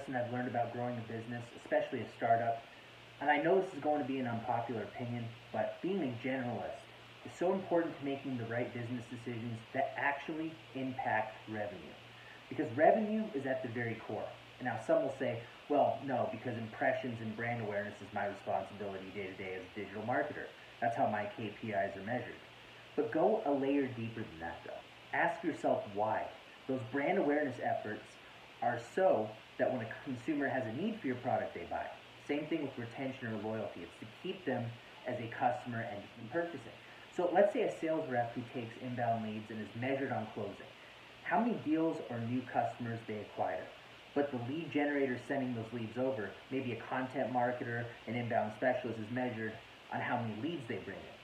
lesson I've learned about growing a business, especially a startup, and I know this is going to be an unpopular opinion, but being a generalist is so important to making the right business decisions that actually impact revenue. Because revenue is at the very core. And now some will say, well, no, because impressions and brand awareness is my responsibility day to day as a digital marketer. That's how my KPIs are measured. But go a layer deeper than that though. Ask yourself why. Those brand awareness efforts are so that when a consumer has a need for your product, they buy. Same thing with retention or loyalty. It's to keep them as a customer and purchasing. So let's say a sales rep who takes inbound leads and is measured on closing. How many deals or new customers they acquire. But the lead generator sending those leads over, maybe a content marketer, an inbound specialist, is measured on how many leads they bring in.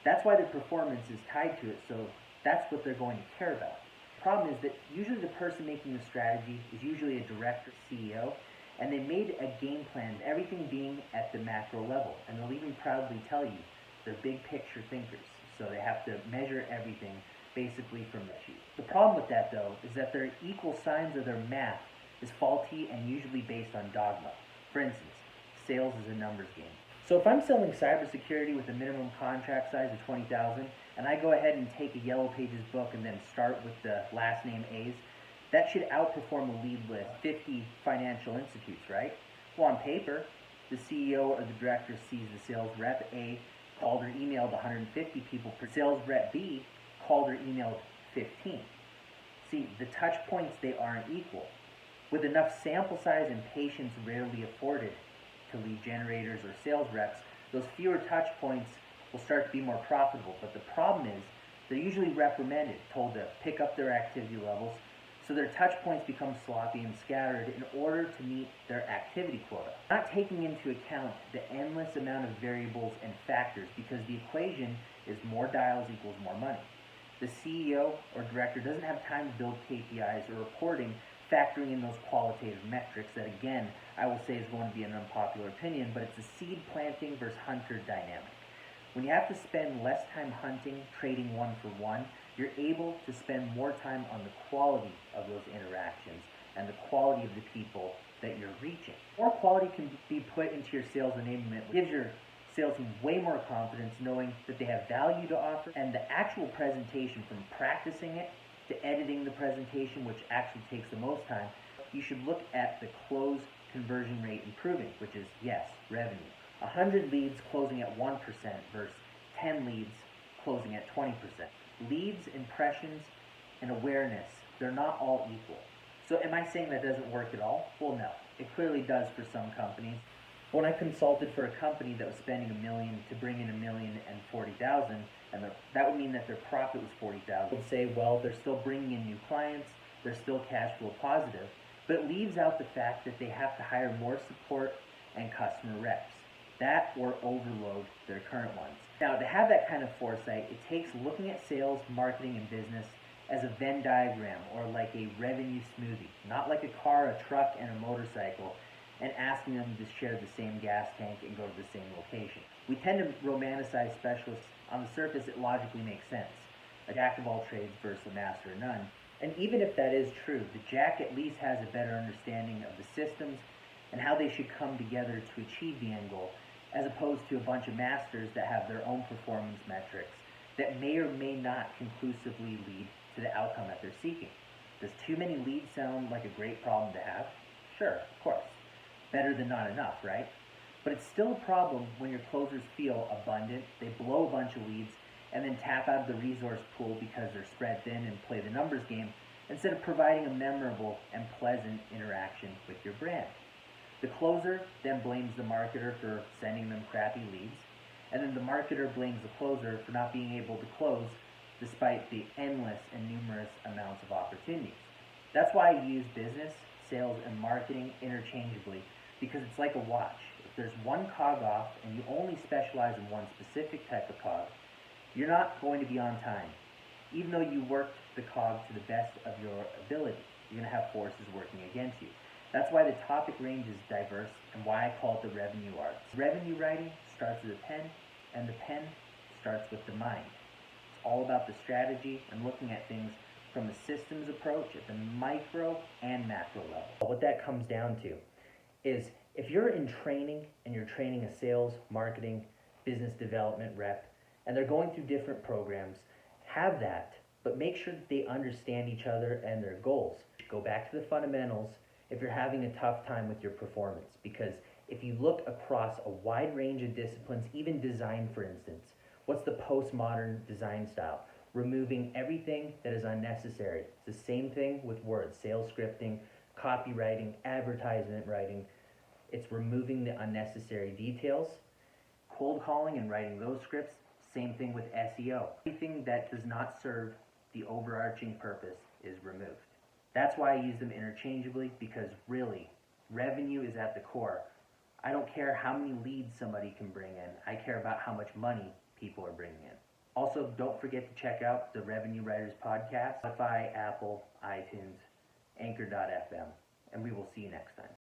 That's why their performance is tied to it, so that's what they're going to care about. The problem is that usually the person making the strategy is usually a director, CEO, and they made a game plan, everything being at the macro level, and they'll even proudly tell you they're big picture thinkers, so they have to measure everything basically from the sheet. The problem with that though is that their equal signs of their math is faulty and usually based on dogma. For instance, sales is a numbers game. So if I'm selling cybersecurity with a minimum contract size of $20,000 and I go ahead and take a Yellow Pages book and then start with the last name A's, that should outperform a lead list 50 financial institutes, right? Well, on paper, the CEO or the director sees the sales rep A called or emailed 150 people per sales rep B called or emailed 15. See, the touch points, they aren't equal. With enough sample size and patience rarely afforded to lead generators or sales reps, those fewer touch points will start to be more profitable. But the problem is they're usually reprimanded, told to pick up their activity levels, so their touch points become sloppy and scattered in order to meet their activity quota. Not taking into account the endless amount of variables and factors, because the equation is more dials equals more money. The CEO or director doesn't have time to build KPIs or reporting, factoring in those qualitative metrics that, again, I will say is going to be an unpopular opinion, but it's a seed planting versus hunter dynamic. When you have to spend less time hunting, trading one for one, you're able to spend more time on the quality of those interactions and the quality of the people that you're reaching. More quality can be put into your sales enablement, which gives your sales team way more confidence knowing that they have value to offer, and the actual presentation, from practicing it to editing the presentation, which actually takes the most time, you should look at the close conversion rate improving, which is, yes, revenue. 100 leads closing at 1% versus 10 leads closing at 20%. Leads, impressions, and awareness, they're not all equal. So am I saying that doesn't work at all? Well, no. It clearly does for some companies. When I consulted for a company that was spending $1 million to bring in $1,040,000, and that would mean that their profit was $40,000, I would say, well, they're still bringing in new clients, they're still cash flow positive, but it leaves out the fact that they have to hire more support and customer reps. That or overload their current ones. Now, to have that kind of foresight, it takes looking at sales, marketing, and business as a Venn diagram, or like a revenue smoothie, not like a car, a truck, and a motorcycle, and asking them to share the same gas tank and go to the same location. We tend to romanticize specialists. On the surface, it logically makes sense. A jack of all trades versus a master of none. And even if that is true, the jack at least has a better understanding of the systems and how they should come together to achieve the end goal, as opposed to a bunch of masters that have their own performance metrics that may or may not conclusively lead to the outcome that they're seeking. Does too many leads sound like a great problem to have? Sure, of course. Better than not enough, right? But it's still a problem when your closers feel abundant, they blow a bunch of leads, and then tap out of the resource pool because they're spread thin and play the numbers game, instead of providing a memorable and pleasant interaction with your brand. The closer then blames the marketer for sending them crappy leads, and then the marketer blames the closer for not being able to close despite the endless and numerous amounts of opportunities. That's why I use business, sales, and marketing interchangeably, because it's like a watch. If there's one cog off and you only specialize in one specific type of cog, you're not going to be on time. Even though you worked the cog to the best of your ability, you're going to have forces working against you. That's why the topic range is diverse and why I call it the revenue arts. Revenue writing starts with a pen, and the pen starts with the mind. It's all about the strategy and looking at things from a systems approach at the micro and macro level. What that comes down to is if you're in training and you're training a sales, marketing, business development rep, and they're going through different programs, have that, but make sure that they understand each other and their goals. Go back to the fundamentals if you're having a tough time with your performance, because if you look across a wide range of disciplines, even design for instance, what's the postmodern design style? Removing everything that is unnecessary. It's the same thing with words, sales scripting, copywriting, advertisement writing. It's removing the unnecessary details. Cold calling and writing those scripts, same thing with SEO. Anything that does not serve the overarching purpose is removed. That's why I use them interchangeably, because really, revenue is at the core. I don't care how many leads somebody can bring in. I care about how much money people are bringing in. Also, don't forget to check out the Revenue Writers podcast, Spotify, Apple, iTunes, Anchor.fm, and we will see you next time.